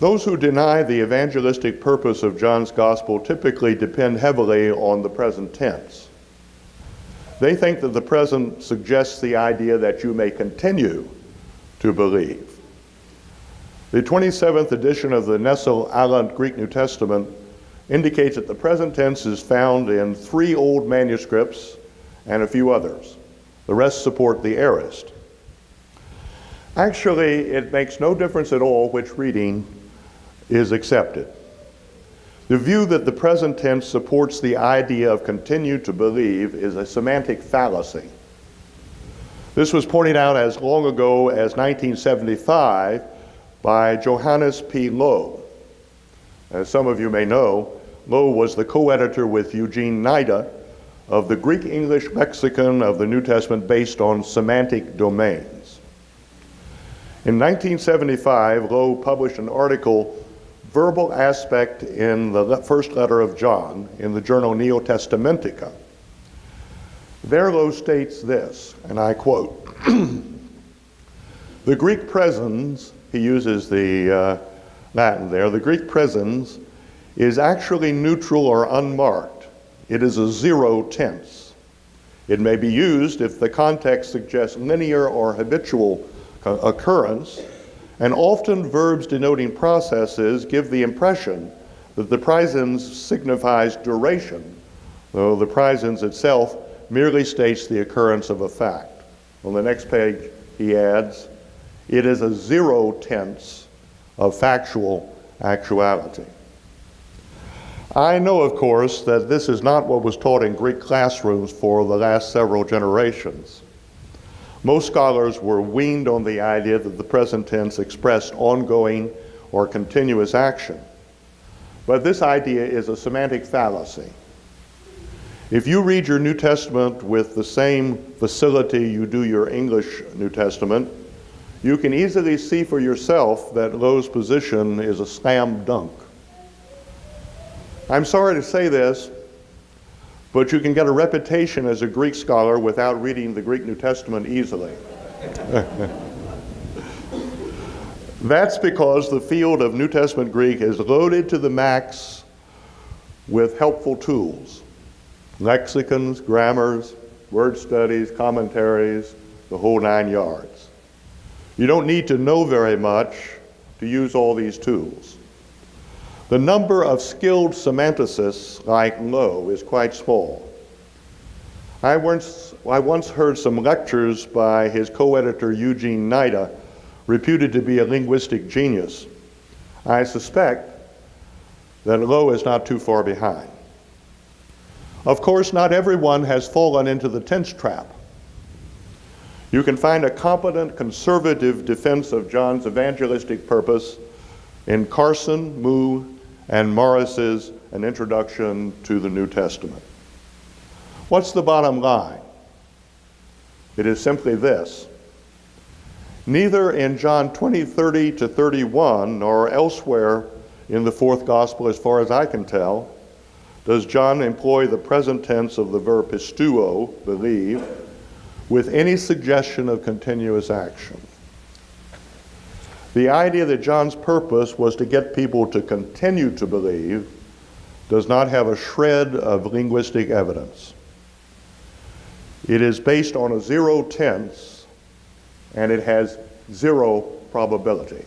Those who deny the evangelistic purpose of John's gospel typically depend heavily on the present tense. They think that the present suggests the idea that you may continue to believe. The 27th edition of the Nestle-Aland Greek New Testament indicates that the present tense is found in 3 old manuscripts and a few others. The rest support the aorist. Actually, it makes no difference at all which reading is accepted. The view that the present tense supports the idea of continue to believe is a semantic fallacy. This was pointed out as long ago as 1975 by Johannes P. Lowe. As some of you may know, Lowe was the co-editor with Eugene Nida of the Greek-English lexicon of the New Testament based on semantic domains. In 1975, Lowe published an article, Verbal Aspect in the First Letter of John, in the journal Neo-Testamentica. There Lowe states this, and I quote, "The Greek presens," he uses the Latin there, "the Greek presens is actually neutral or unmarked. It is a 0 tense. It may be used if the context suggests linear or habitual occurrence, and often verbs denoting processes give the impression that the presens signifies duration, though the presens itself merely states the occurrence of a fact." On the next page, he adds, "It is a 0 tense of factual actuality." I know, of course, that this is not what was taught in Greek classrooms for the last several generations. Most scholars were weaned on the idea that the present tense expressed ongoing or continuous action. But this idea is a semantic fallacy. If you read your New Testament with the same facility you do your English New Testament, you can easily see for yourself that Lowe's position is a slam dunk. I'm sorry to say this, but you can get a reputation as a Greek scholar without reading the Greek New Testament easily. That's because the field of New Testament Greek is loaded to the max with helpful tools. Lexicons, grammars, word studies, commentaries, the whole 9 yards. You don't need to know very much to use all these tools. The number of skilled semanticists like Lowe is quite small. I once heard some lectures by his co-editor Eugene Nida, reputed to be a linguistic genius. I suspect that Lowe is not too far behind. Of course, not everyone has fallen into the tense trap. You can find a competent conservative defense of John's evangelistic purpose in Carson, Moo, and Morris's An Introduction to the New Testament. What's the bottom line? It is simply this. Neither in John 20:30-31 nor elsewhere in the fourth gospel, as far as I can tell, does John employ the present tense of the verb pisteuo, believe, with any suggestion of continuous action. The idea that John's purpose was to get people to continue to believe does not have a shred of linguistic evidence. It is based on a 0 tense, and it has 0 probability.